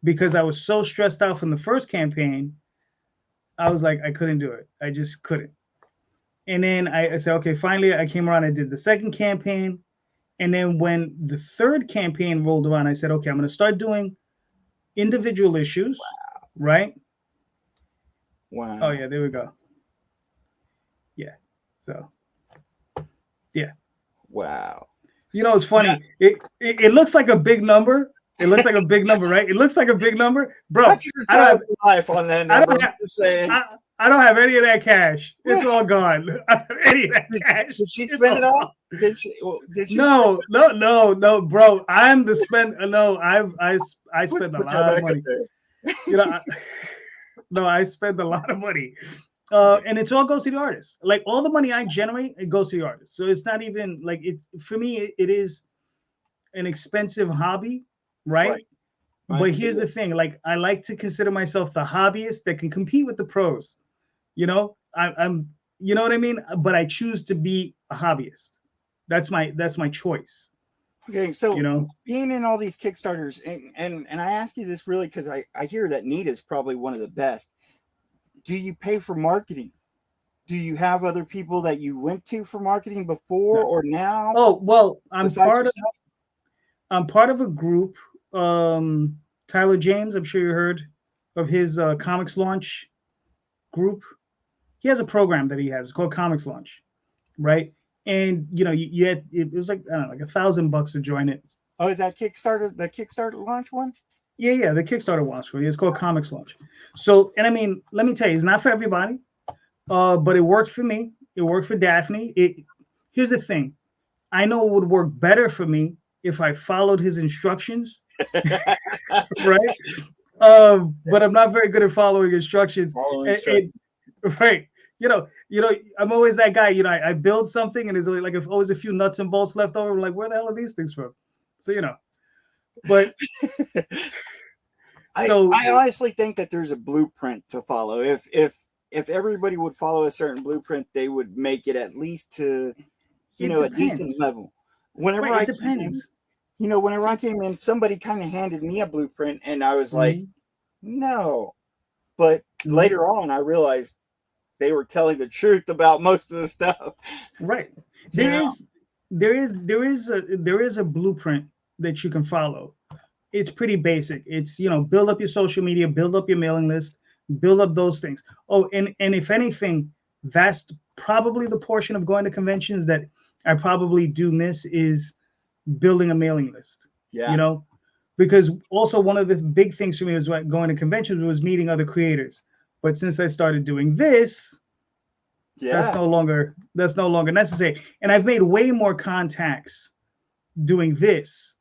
because I was so stressed out from the first campaign. I was like, I couldn't do it. I just couldn't. And then I said, okay, finally I came around. I did the second campaign. And then when the third campaign rolled around, I said, okay, I'm going to start doing individual issues. Wow. Right? Wow. Oh, yeah, there we go. Yeah. So, yeah. Wow. You know, it's funny. Yeah. It looks like a big number. It looks like a big number, right? It looks like a big number. Bro, I don't have life on that number. I don't have any of that cash. It's all gone. I don't have any of that cash. Did she spend it all? Did she? No, bro. I'm the spend. No, I spend a lot of money. You know, I spend a lot of money. And it's all goes to the artist. Like all the money I generate, it goes to the artist. So it's not even like it's for me. It is an expensive hobby, right? Right. But here's the thing: like I like to consider myself the hobbyist that can compete with the pros. You know, I'm, you know what I mean. But I choose to be a hobbyist. That's my choice. Okay, so You know, being in all these Kickstarters, and I ask you this really because I hear that Need is probably one of the best. Do you pay for marketing? Do you have other people that you went to for marketing before or now? oh well, besides yourself? I'm part of a group. Tyler James, I'm sure you heard of his comics launch group. He has a program that he has called Comics Launch, right? And you know, you had it was like I don't know, like $1,000 to join it. Oh, is that Kickstarter the Kickstarter launch one? Yeah, the Kickstarter launch. It's called Comics Launch. So, and I mean, let me tell you, it's not for everybody, but it worked for me. It worked for Daphne. Here's the thing, I know it would work better for me if I followed his instructions, right? But I'm not very good at following instructions. Right. You know, I'm always that guy. You know, I build something and there's like if always a few nuts and bolts left over. I'm like, where the hell are these things from? So you know, but I honestly think that there's a blueprint to follow. If everybody would follow a certain blueprint, they would make it at least to a decent level. Whenever I came in, whenever I came in, somebody kind of handed me a blueprint, and I was like, no. But later on, I realized they were telling the truth about most of the stuff. Right. There is a blueprint that you can follow. It's pretty basic. It's build up your social media, build up your mailing list, build up those things. Oh, and if anything, that's probably the portion of going to conventions that I probably do miss is building a mailing list. Yeah. Because also one of the big things for me was going to conventions was meeting other creators. But since I started doing this, that's no longer necessary. And I've made way more contacts doing this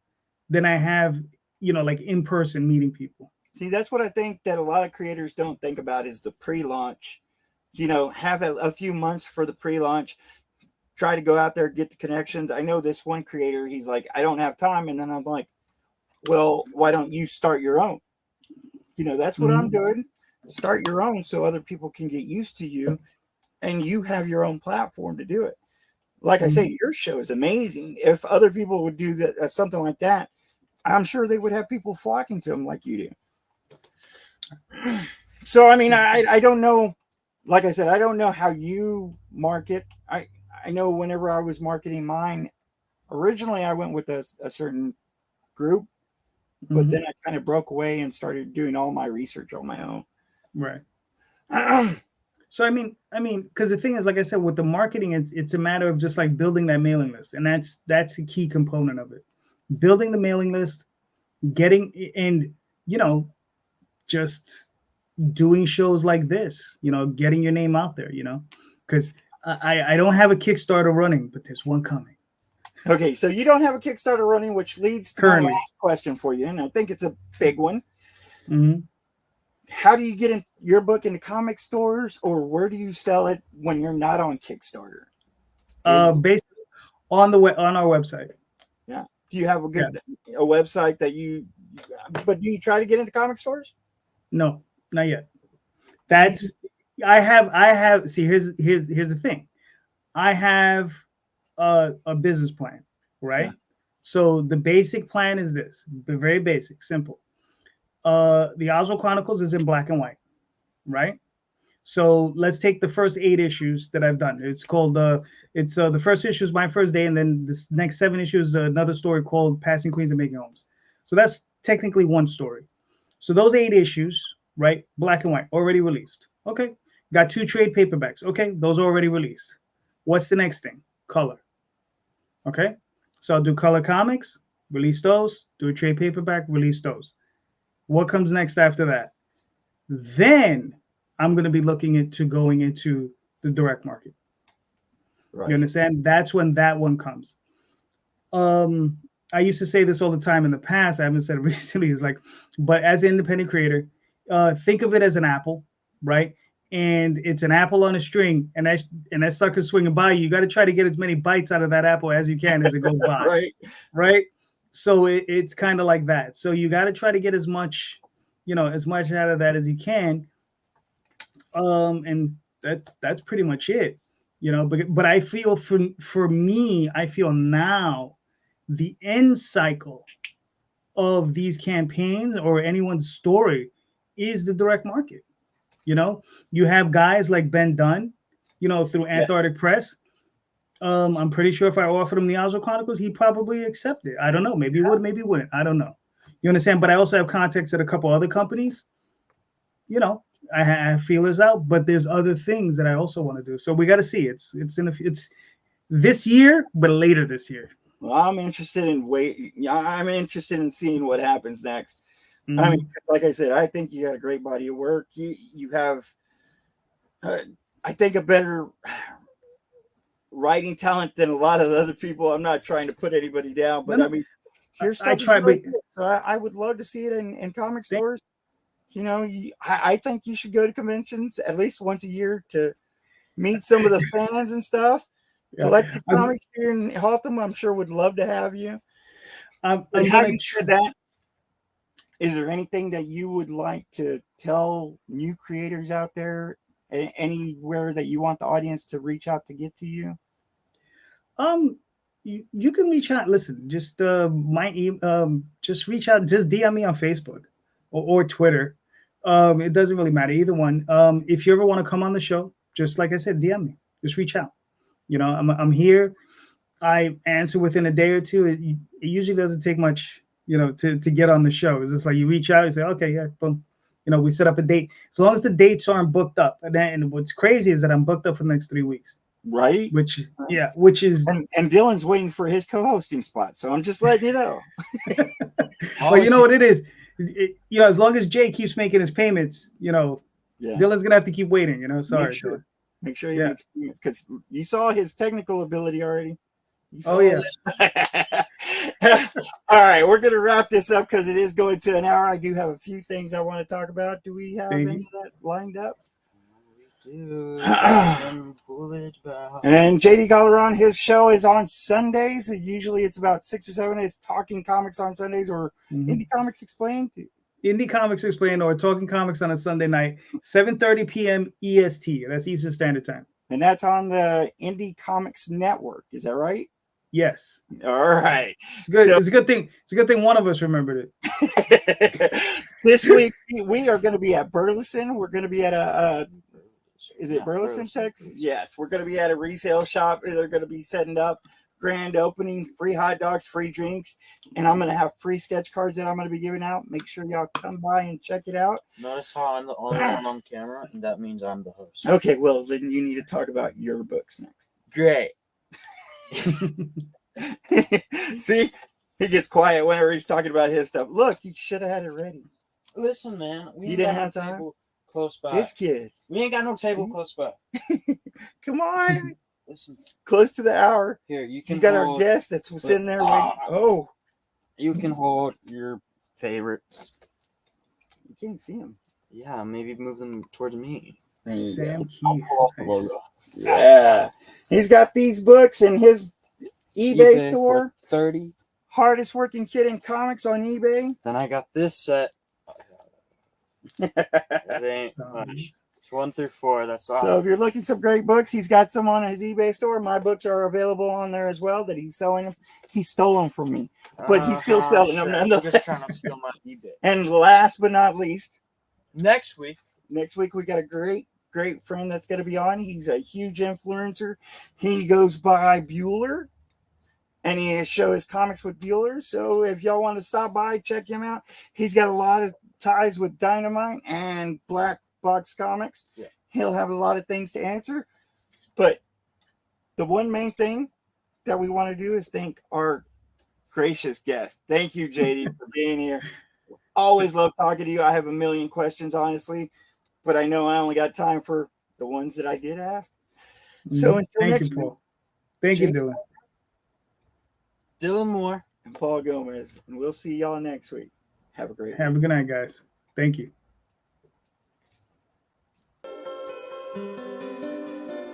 than I have, like in person meeting people. See, that's what I think that a lot of creators don't think about is the pre-launch. Have a few months for the pre-launch. Try to go out there, get the connections. I know this one creator, he's like, I don't have time. And then I'm like, well, why don't you start your own? That's what I'm doing. Start your own so other people can get used to you and you have your own platform to do it. Like I say, your show is amazing. If other people would do that, something like that, I'm sure they would have people flocking to them like you do. So, I mean, I don't know. Like I said, I don't know how you market. I know whenever I was marketing mine, originally I went with a certain group, but then I kind of broke away and started doing all my research on my own. Right. So I mean, because the thing is, like I said, with the marketing, it's a matter of just like building that mailing list, and that's a key component of it. Building the mailing list, getting and just doing shows like this, getting your name out there, because I don't have a Kickstarter running, but there's one coming. Okay, so you don't have a Kickstarter running, which leads to my last question for you, and I think it's a big one. How do you get your book into comic stores, or where do you sell it when you're not on Kickstarter? Basically on our website. Yeah. Do you have a website that you? But do you try to get into comic stores? No, not yet. I have. See, here's the thing. I have a business plan, right? Yeah. So the basic plan is this, very basic, simple. The Oswald Chronicles is in black and white, right? So let's take the first 8 issues that I've done. It's called the first issue is My First Day, and then this next 7 issues another story called Passing Queens and Making Homes. So that's technically one story. So those 8 issues, right? Black and white, already released. Okay. Got 2 trade paperbacks. Okay, those are already released. What's the next thing? Color. Okay. So I'll do color comics, release those, do a trade paperback, release those. What comes next after that? Then I'm going to be looking into going into the direct market. Right. You understand? That's when that one comes. I used to say this all the time in the past. I haven't said it recently. It's like, but as an independent creator, think of it as an apple, right? and it's an apple on a string, and that sucker's swinging by you. You got to try to get as many bites out of that apple as you can as it goes by. Right. Right. So it's kind of like that. So you got to try to get as much out of that as you can. And that's pretty much it, but I feel for me, I feel now the end cycle of these campaigns or anyone's story is the direct market. You have guys like Ben Dunn, through Antarctic Press. I'm pretty sure if I offered him the Oswald Chronicles, he'd probably accept it. I don't know. Maybe he would, maybe he wouldn't. I don't know. You understand? But I also have contacts at a couple other companies. I have feelers out, but there's other things that I also want to do. So we got to see. It's this year, but later this year. Well, I'm interested in seeing what happens next. Mm-hmm. I mean, like I said, I think you got a great body of work. You have, I think, a better writing talent than a lot of other people. I'm not trying to put anybody down, but I mean, your stuff is really good. So I would love to see it in comic stores. I think you should go to conventions at least once a year to meet some of the fans and stuff. Collective Comics here in Hotham, I'm sure would love to have you. Having said that, is there anything that you would like to tell new creators out there, anywhere that you want the audience to reach out to get to you? You can reach out. Listen, just just reach out. Just DM me on Facebook or Twitter. It doesn't really matter, either one. If you ever want to come on the show, just like I said, DM me. Just reach out. I'm here. I answer within a day or two. It usually doesn't take much, to get on the show. It's just like you reach out, you say, okay, yeah, boom. We set up a date. As long as the dates aren't booked up. And what's crazy is that I'm booked up for the next 3 weeks. Right. Which is. And Dylan's waiting for his co-hosting spot. So I'm just letting you know. Well, you know what it is. As long as Jay keeps making his payments, Dylan's gonna have to keep waiting. Sorry. Make sure he makes payments, because you saw his technical ability already. Oh yeah. All right, we're gonna wrap this up because it is going to an hour. I do have a few things I want to talk about. Do we have any of that lined up? And Jd Calderon, his show is on Sundays. Usually it's about 6 or 7. It's Talking Comics on Sundays, or Indie Comics Explained. Indie Comics Explained, or Talking Comics on a Sunday night, 7:30 p.m. EST. That's Eastern Standard Time. And that's on the Indie Comics Network. Is that right? Yes. All right. It's good. So, it's a good thing. It's a good thing one of us remembered it. This week we are going to be at Burleson. We're going to be at is it Burleson, Texas? Yes. We're going to be at a resale shop. They're going to be setting up grand opening, free hot dogs, free drinks, and I'm going to have free sketch cards that I'm going to be giving out. Make sure y'all come by and check it out. Notice how I'm the only one on camera, and that means I'm the host. Okay, well, then you need to talk about your books next. Great. See, he gets quiet whenever he's talking about his stuff. Look, you should have had it ready. Listen, man, you didn't have time. Close by. This kid. We ain't got no table close by. Come on. Listen. Close to the hour. Here, you can. You got our guest that's sitting there. Oh. You can hold your favorites. You can't see him. Yeah, maybe move them towards me. Sam Keith. Yeah. He's got these books in his eBay store. 30. Hardest working kid in comics on eBay. Then I got this set. That ain't much. It's 1 through 4. That's all. So if you're looking some great books, he's got some on his eBay store. My books are available on there as well. That he's selling them. He stole them from me, but he's still selling them. I'm just trying to steal my eBay. And last but not least, next week we got a great friend that's going to be on. He's a huge influencer. He goes by Bueller, and he shows comics with Bueller. So if y'all want to stop by, check him out. He's got a lot of ties with Dynamite and Black Box Comics. Yeah. He'll have a lot of things to answer. But the one main thing that we want to do is thank our gracious guest. Thank you, JD, for being here. Always love talking to you. I have a million questions, honestly, but I know I only got time for the ones that I did ask. So until next week. Paul. Thank you, Dylan. Dylan Moore and Paul Gomez. And we'll see y'all next week. Have a good night, guys. Thank you.